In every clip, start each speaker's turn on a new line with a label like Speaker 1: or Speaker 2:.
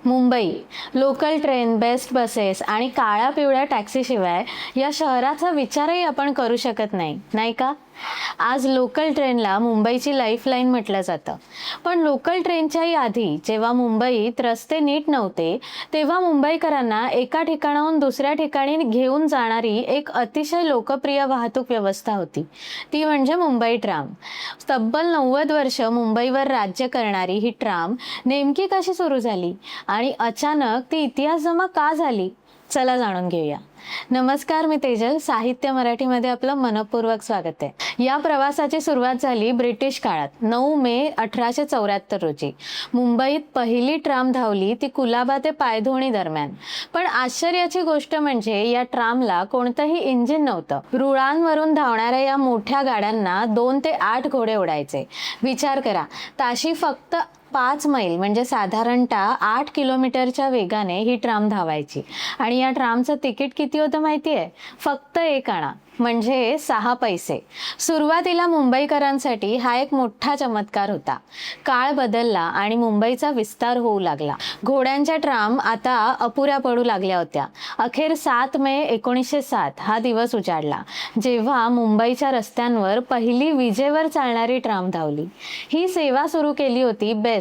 Speaker 1: Mumbai local train, best buses आणि काळ्या पिवळ्या टॅक्सीशिवाय या शहराचा विचारही आपण करू शकत नाही, नाही का? आज लोकल ट्रेनला मुंबईची लाईफलाईन म्हटलं जातं. पण लोकल ट्रेनच्याही आधी जेव्हा मुंबईत रस्ते नीट नव्हते, तेव्हा मुंबईकरांना एका ठिकाणाहून दुसऱ्या ठिकाणी घेऊन जाणारी एक अतिशय लोकप्रिय वाहतूक व्यवस्था होती. ती म्हणजे मुंबई ट्राम. तब्बल 90 वर्ष मुंबईवर राज्य करणारी ही ट्राम नेमकी कशी सुरू झाली आणि अचानक ती इतिहास जमा का झाली? चला जाणून घेऊया. नमस्कार, मी तेजल. साहित्य मराठीमध्ये आपलं मनपूर्वक स्वागत आहे. या प्रवासाची सुरुवात झाली ब्रिटिश काळात 9 मे 1874 रोजी. मुंबईत पहिली ट्राम धावली ती कुलाबा ते पायधोणी दरम्यान. पण आश्चर्याची गोष्ट म्हणजे या ट्रामला कोणतंही इंजिन नव्हतं. रुळांवरून धावणाऱ्या या मोठ्या गाड्यांना 2 ते 8 घोडे उडायचे. विचार करा, ताशी फक्त 5 मैल म्हणजे साधारणतः 8 किलोमीटरच्या वेगाने ही ट्राम धावायची. आणि या ट्रामचं तिकीट किती होतं माहिती आहे? फक्त 1 आणा, म्हणजे 6 पैसे. सुरुवातीला मुंबईकरांसाठी हा एक मोठा चमत्कार होता. काळ बदलला आणि मुंबईचा विस्तार होऊ लागला. घोड्यांच्या ट्राम आता अपुऱ्या पडू लागल्या होत्या. अखेर 7 मे 1907 हा दिवस उजाडला, जेव्हा मुंबईच्या रस्त्यांवर पहिली विजेवर चालणारी ट्राम धावली. ही सेवा सुरू केली होती बेस्ट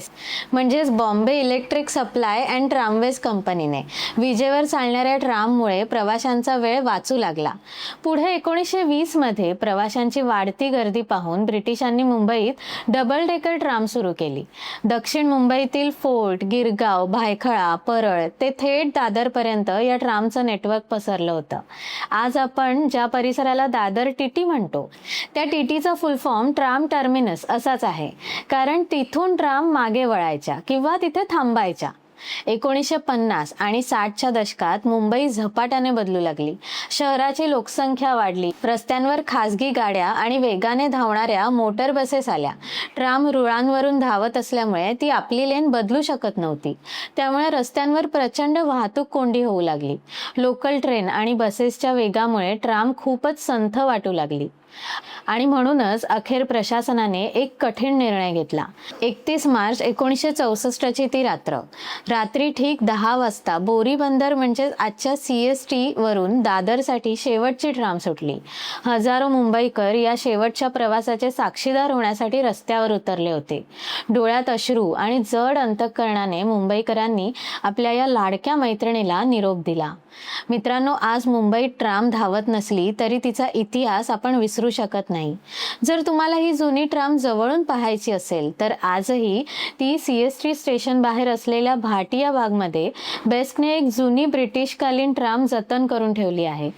Speaker 1: म्हणजेच Bombay electric supply and tramways कंपनीने. विजेवर चालणाऱ्या ट्राममुळे प्रवाशांचा वेळ वाचू लागला. पुढे 1920 मध्ये प्रवाशांची वाढती गर्दी पाहून ब्रिटिशांनी मुंबईत डबल डेकर ट्राम सुरू केली. दक्षिण मुंबईतील फोर्ट, गिरगाव, भायखळा, परळ ते थेट दादरपर्यंत या ट्रामचं नेटवर्क पसरलं होतं. आज आपण ज्या परिसराला दादर टीटी म्हणतो, त्या टीटीचा फुल फॉर्म ट्राम टर्मिनस असाच आहे, कारण तिथून ट्राम मागे वळायच्या किंवा तिथे थांबायच्या. 1950 आणि 60च्या दशकात मुंबई झपाट्याने बदलू लागली. शहराची लोकसंख्या वाढली. रस्त्यांवर खासगी गाड्या आणि वेगाने धावणाऱ्या मोटर बसेस आल्या. ट्राम रुळांवरून धावत असल्यामुळे ती आपली लेन बदलू शकत नव्हती. त्यामुळे रस्त्यांवर प्रचंड वाहतूक कोंडी होऊ लागली. लोकल ट्रेन आणि बसेसच्या वेगामुळे ट्राम खूपच संथ वाटू लागली. आणि म्हणूनच अखेर प्रशासनाने एक कठीण निर्णय घेतला. 31 मार्च 1964ची ती रात्री ठीक 10 वाजता बोरी बंदर म्हणजे आजच्या CST वरून दादरसाठी शेवटची ट्राम सुटली. हजारो मुंबईकर या शेवटच्या प्रवासाचे साक्षीदार होण्यासाठी रस्त्यावर उतरले होते. डोळ्यात अश्रू आणि जड अंतःकरणाने मुंबईकरांनी आपल्या या लाडक्या मैत्रिणीला निरोप दिला. मित्रांनो, आज मुंबईत ट्राम धावत नसली तरी तिचा इतिहास आपण विसरू शकत नाही. जर तुम्हाला ही जुनी ट्राम जवळून पाहायची असेल तर आजही ती CST स्टेशन बाहेर असलेल्या भाटिया बागमध्ये बेस्टने एक जुनी ब्रिटिशकालीन ट्राम जतन करून ठेवली आहे.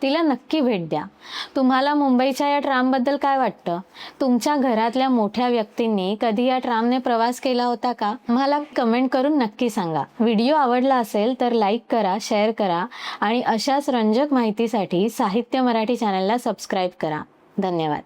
Speaker 1: तिला नक्की भेट द्या. तुम्हाला मुंबईच्या या ट्रामबद्दल काय वाटतं? तुमच्या घरातल्या मोठ्या व्यक्तींनी कधी या ट्रामने प्रवास केला होता का? मला कमेंट करून नक्की सांगा. व्हिडिओ आवडला असेल तर लाईक करा, शेअर करा आणि अशाच रंजक माहितीसाठी साहित्य मराठी चॅनलला सबस्क्राईब करा. धन्यवाद.